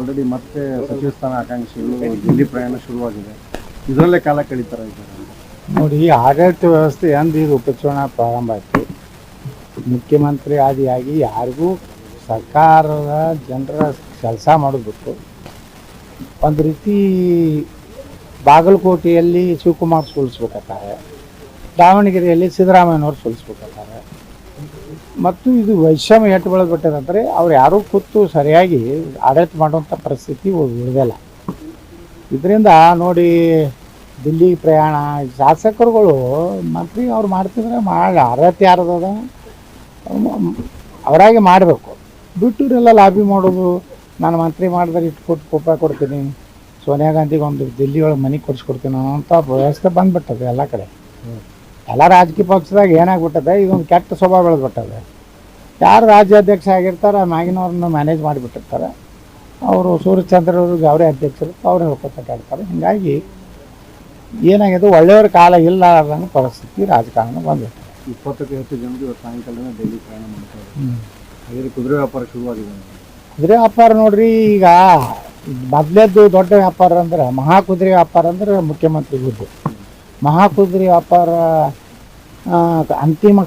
Already ಮತ್ತೆ ಸಚಿವ ಸ್ಥಾನ ಆಕಾಂಕ್ಷಿಗಳು ದಿಲ್ಲಿ ಪ್ರಯಾಣ ಶುರುವಾಗಿದೆ. ಇದರಲ್ಲೇ ಕಾಲ ಕಳೀತಾರ ಇದ್ದಾರೆ ನೋಡಿ. ಆಡಳಿತ ವ್ಯವಸ್ಥೆ ಎಂದು ಇದು ಉಪಚುನಾವಣೆ ಪ್ರಾರಂಭ ಆಯಿತು, ಮುಖ್ಯಮಂತ್ರಿ ಆದಿಯಾಗಿ ಯಾರಿಗೂ ಸರ್ಕಾರದ ಜನರ ಕೆಲಸ ಮಾಡೋದು ಒಂದು ರೀತಿ ಬಾಗಲಕೋಟೆಯಲ್ಲಿ ಶಿವಕುಮಾರ್ ಸೋಲಿಸ್ಬೇಕಾಗ್ತಾರೆ, ದಾವಣಗೆರೆಯಲ್ಲಿ ಸಿದ್ದರಾಮಯ್ಯನವ್ರು ಸೋಲಿಸ್ಬೇಕಾಗ್ತಾರೆ. ಮತ್ತು ಇದು ವೈಷಮ್ಯ ಎಟ್ಟು ಬೆಳೆದ್ಬಿಟ್ಟಿದಂದರೆ ಅವ್ರು ಯಾರೂ ಕೂತು ಸರಿಯಾಗಿ ಆಡಳಿತ ಮಾಡುವಂಥ ಪರಿಸ್ಥಿತಿ ಉಳಿದಿಲ್ಲ. ಇದರಿಂದ ನೋಡಿ, ದಿಲ್ಲಿ ಪ್ರಯಾಣ ಶಾಸಕರುಗಳು ಮಂತ್ರಿ ಅವ್ರು ಮಾಡ್ತಿದ್ರೆ ಅರ್ಹತೆ ಯಾರದ ಅವರಾಗೆ ಮಾಡಬೇಕು. ಬಿಟ್ಟೂರೆಲ್ಲ ಲಾಬಿ ಮಾಡೋದು, ನಾನು ಮಂತ್ರಿ ಮಾಡಿದ್ರೆ ಇಟ್ಟು ಕೊಟ್ಟು ರೂಪಾಯಿ ಕೊಡ್ತೀನಿ, ಸೋನಿಯಾ ಗಾಂಧಿಗೆ ಒಂದು ದಿಲ್ಲಿ ಒಳಗೆ ಮನೆ ಕೊಡಿಸ್ಕೊಡ್ತೀನಿ ಅನ್ನೋಂಥ ವ್ಯವಸ್ಥೆ ಬಂದುಬಿಟ್ಟದೆ ಎಲ್ಲ ಕಡೆ. ಎಲ್ಲ ರಾಜಕೀಯ ಪಕ್ಷದಾಗ ಏನಾಗ್ಬಿಟ್ಟದೆ, ಇದೊಂದು ಕೆಟ್ಟ ಸ್ವಭಾವ ಬೆಳೆದ್ಬಿಟ್ಟದೆ. ಯಾರು ರಾಜ್ಯಾಧ್ಯಕ್ಷ ಆಗಿರ್ತಾರೆ ಮ್ಯಾಗಿನವ್ರನ್ನ ಮ್ಯಾನೇಜ್ ಮಾಡಿಬಿಟ್ಟಿರ್ತಾರೆ. ಅವರು ಸೂರ್ಯಚಂದ್ರವ್ರಿಗೆ ಅವರೇ ಅಧ್ಯಕ್ಷರು, ಅವರೇ ಹೇಳ್ಕೊತಾಡ್ತಾರೆ. ಹೀಗಾಗಿ ಏನಾಗಿದೆ, ಒಳ್ಳೆಯವ್ರ ಕಾಲ ಇಲ್ಲ ಅನ್ನೋ ಪರಿಸ್ಥಿತಿ ರಾಜಕಾರಣ ಬಂದಿತ್ತು. 20ಕ್ಕೂ ಹೆಚ್ಚು ಜನರು ಇವತ್ತು ಸಾಯಂಕಾಲನೇ ಡೈಲಿ ಪ್ರಯಾಣ ಮಾಡ್ತಾರೆ. ಹಾಗೆ ಕುದುರೆ ವ್ಯಾಪಾರ ಶುರುವಾಗಿದೆ. ಕುದುರೆ ವ್ಯಾಪಾರ ನೋಡ್ರಿ, ಈಗ ಮೊದಲೇದ್ದು ದೊಡ್ಡ ವ್ಯಾಪಾರ ಅಂದ್ರೆ ಮಹಾಕುದುರೆ ವ್ಯಾಪಾರ ಅಂದ್ರೆ ಮುಖ್ಯಮಂತ್ರಿ ಹುದ್ದೆ. ಮಹಾಕುದುರೆ ವ್ಯಾಪಾರ ಅಂತಿಮ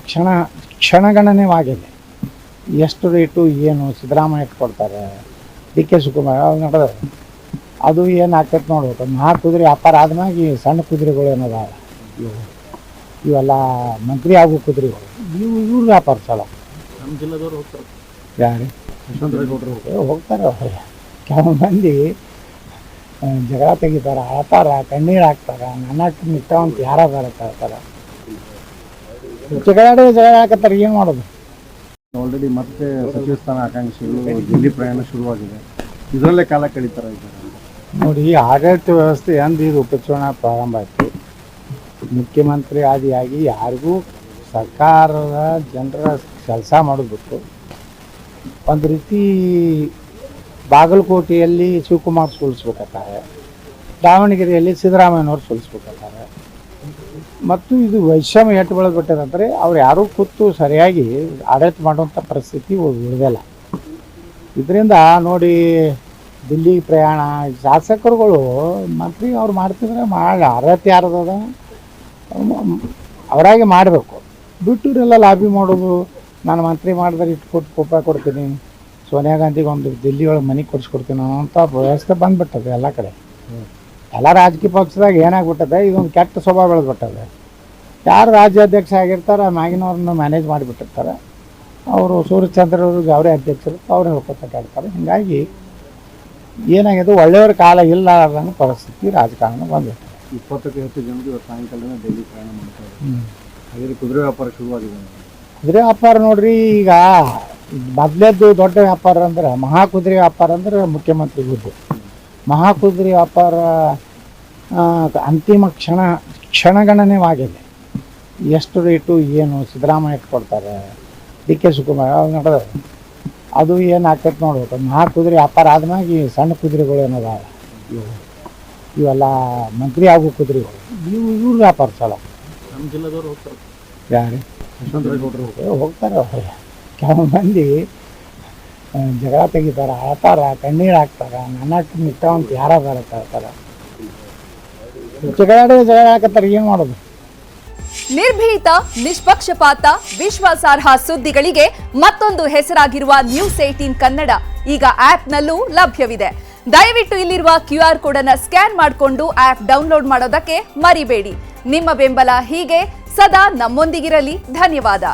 ಕ್ಷಣಗಣನೆವಾಗಿದೆ. ಎಷ್ಟು ರೇಟು ಏನು ಸಿದ್ದರಾಮಯ್ಯ ಕೊಡ್ತಾರೆ, ಡಿ ಕೆ ಶಿವಕುಮಾರ್ ಅವ್ರು ನಡೆದ ಅದು ಏನು ಆಗ್ತೈತೆ ನೋಡ್ಬೇಕು. ಮಹಾಕುದುರೆ ವ್ಯಾಪಾರ ಆದ್ಮ್ಯಾಗ ಈ ಸಣ್ಣ ಕುದುರೆಗಳು ಏನದ ಇವೆಲ್ಲ ಮಂತ್ರಿ ಆಗೋ ಕುದುರೆಗಳು ಇವ್ರ ವ್ಯಾಪಾರ ಚಲೋ. ನಮ್ಮ ಜಿಲ್ಲೆದವ್ರು ಹೋಗ್ತಾರೆ. ಯಾರು ಹೋಗ್ತಾರೆ. ಕೆಲವು ಮಂದಿ ಜಗಳ ತೆಗಿತಾರೆ, ಅಳ್ತಾರ, ಕಣ್ಣೀರು ಹಾಕ್ತಾರೆ, ನನ್ನ ನಿಷ್ಠಾವಂತ ಯಾರಾದಾರ ಹೇಳ್ತಾರೆ. ಜಗಳ ಹಾಕತ್ತಾರೆ, ಏನು ಮಾಡೋದು. ಆಲ್ರೆಡಿ ಮತ್ತೆ ಸಚಿವ ಸ್ಥಾನ ಆಕಾಂಕ್ಷಿಗಳು ದಿಲ್ಲಿ ಪ್ರಯಾಣ ಶುರುವಾಗಿದೆ. ಇದರಲ್ಲೇ ಕಾಲ ಕಳೀತಾರ ಇದ್ದಾರೆ ನೋಡಿ. ಆಡಳಿತ ವ್ಯವಸ್ಥೆ ಎಂದು ಇದು ಉಪಚುನಾವಣೆ ಪ್ರಾರಂಭ ಆಯಿತು, ಮುಖ್ಯಮಂತ್ರಿ ಆದಿಯಾಗಿ ಯಾರಿಗೂ ಸರ್ಕಾರದ ಜನರ ಕೆಲಸ ಮಾಡೋದು ಒಂದು ರೀತಿ ಬಾಗಲಕೋಟೆಯಲ್ಲಿ ಶಿವಕುಮಾರ್ ಸೋಲಿಸ್ಬೇಕಾಗ್ತಾರೆ, ದಾವಣಗೆರೆಯಲ್ಲಿ ಸಿದ್ದರಾಮಯ್ಯನವ್ರು ಸೋಲಿಸ್ಬೇಕಾಗ್ತಾರೆ. ಮತ್ತು ಇದು ವೈಷಮ್ಯ ಎಟ್ಟು ಬೆಳೆದ್ಬಿಟ್ಟಿದಂದರೆ ಅವ್ರು ಯಾರೂ ಕೂತು ಸರಿಯಾಗಿ ಆಡಳಿತ ಮಾಡುವಂಥ ಪರಿಸ್ಥಿತಿ ಉಳಿದಿಲ್ಲ. ಇದರಿಂದ ನೋಡಿ, ದಿಲ್ಲಿ ಪ್ರಯಾಣ ಶಾಸಕರುಗಳು ಮಂತ್ರಿ ಅವ್ರು ಮಾಡ್ತಿದ್ರೆ ಅರ್ಹತೆ ಯಾರದ ಅವರಾಗೆ ಮಾಡಬೇಕು. ಬಿಟ್ಟೂರೆಲ್ಲ ಲಾಬಿ ಮಾಡೋದು, ನಾನು ಮಂತ್ರಿ ಮಾಡಿದ್ರೆ ಇಟ್ಟು ಕೊಟ್ಟು ರೂಪಾಯಿ ಕೊಡ್ತೀನಿ, ಸೋನಿಯಾ ಗಾಂಧಿಗೆ ಒಂದು ದಿಲ್ಲಿ ಒಳಗೆ ಮನೆ ಕೊಡಿಸ್ಕೊಡ್ತೀನಿ ಅನ್ನೋಂಥ ವ್ಯವಸ್ಥೆ ಬಂದುಬಿಟ್ಟದೆ ಎಲ್ಲ ಕಡೆ. ಎಲ್ಲ ರಾಜಕೀಯ ಪಕ್ಷದಾಗ ಏನಾಗ್ಬಿಟ್ಟದೆ, ಇದೊಂದು ಕೆಟ್ಟ ಸ್ವಭಾವ ಬೆಳೆದ್ಬಿಟ್ಟದೆ. ಯಾರು ರಾಜ್ಯಾಧ್ಯಕ್ಷ ಆಗಿರ್ತಾರೆ ಮ್ಯಾಗಿನವ್ರನ್ನ ಮ್ಯಾನೇಜ್ ಮಾಡಿಬಿಟ್ಟಿರ್ತಾರೆ. ಅವರು ಸೂರ್ಯಚಂದ್ರವ್ರಿಗೆ ಅವರೇ ಅಧ್ಯಕ್ಷರು, ಅವರೇ ಹೇಳ್ಕೊತಾಡ್ತಾರೆ. ಹೀಗಾಗಿ ಏನಾಗಿದೆ, ಒಳ್ಳೆಯವ್ರ ಕಾಲ ಇಲ್ಲ ಅನ್ನೋ ಪರಿಸ್ಥಿತಿ ರಾಜಕಾರಣ ಬಂದಿತ್ತು. 20ಕ್ಕೂ ಹೆಚ್ಚು ಜನರು ಇವತ್ತು ಸಾಯಂಕಾಲನೇ ಡೈಲಿ ಪ್ರಯಾಣ ಮಾಡ್ತಾರೆ. ಹಾಗೆ ಕುದುರೆ ವ್ಯಾಪಾರ ಶುರುವಾಗಿದೆ. ಕುದುರೆ ವ್ಯಾಪಾರ ನೋಡ್ರಿ, ಈಗ ಮೊದಲೇದ್ದು ದೊಡ್ಡ ವ್ಯಾಪಾರ ಅಂದ್ರೆ ಮಹಾಕುದುರೆ ವ್ಯಾಪಾರ ಅಂದ್ರೆ ಮುಖ್ಯಮಂತ್ರಿ ಹುದ್ದೆ. ಮಹಾಕುದುರೆ ವ್ಯಾಪಾರ ಅಂತಿಮ ಕ್ಷಣಗಣನೆವಾಗಿದೆ. ಎಷ್ಟು ರೇಟು ಏನು ಸಿದ್ದರಾಮಯ್ಯ ಕೊಡ್ತಾರೆ, ಡಿ ಕೆ ಶಿವಕುಮಾರ್ ಅವ್ರು ನಡೆದ ಅದು ಏನು ಆಗ್ತೈತೆ ನೋಡ್ಬೇಕು. ಮಹಾಕುದುರೆ ವ್ಯಾಪಾರ ಆದ್ಮ್ಯಾಗ ಈ ಸಣ್ಣ ಕುದುರೆಗಳು ಏನದ ಇವೆಲ್ಲ ಮಂತ್ರಿ ಆಗೋ ಕುದುರೆಗಳು ಇವ್ರ ವ್ಯಾಪಾರ ಚಲೋ. ನಮ್ಮ ಜಿಲ್ಲೆದವ್ರು ಹೋಗ್ತಾರೆ. ಯಾರು ಹೋಗ್ತಾರೆ. ಕೆಲವು ಮಂದಿ ಜಗಳ ತೆಗಿತಾರೆ, ಅಳ್ತಾರ, ಕಣ್ಣೀರು ಹಾಕ್ತಾರೆ, ನನ್ನ ನಿಷ್ಠಾವಂತ ಯಾರಾದಾರ ಹೇಳ್ತಾರೆ. ಜಗಳ ಹಾಕತ್ತಾರೆ, ಏನು ಮಾಡೋದು. ನಿರ್ಭೀತ, ನಿಷ್ಪಕ್ಷಪಾತ, ವಿಶ್ವಾಸಾರ್ಹ ಸುದ್ದಿಗಳಿಗೆ ಮತ್ತೊಂದು ಹೆಸರಾಗಿರುವ News18 ಕನ್ನಡ ಈಗ ಆಪ್ನಲ್ಲೂ ಲಭ್ಯವಿದೆ. ದಯವಿಟ್ಟು ಇಲ್ಲಿರುವ QR ಕೋಡ್ ಅನ್ನು ಸ್ಕ್ಯಾನ್ ಮಾಡಿಕೊಂಡು ಆಪ್ ಡೌನ್ಲೋಡ್ ಮಾಡೋದಕ್ಕೆ ಮರಿಬೇಡಿ. ನಿಮ್ಮ ಬೆಂಬಲ ಹೀಗೆ ಸದಾ ನಮ್ಮೊಂದಿಗಿರಲಿ. ಧನ್ಯವಾದ.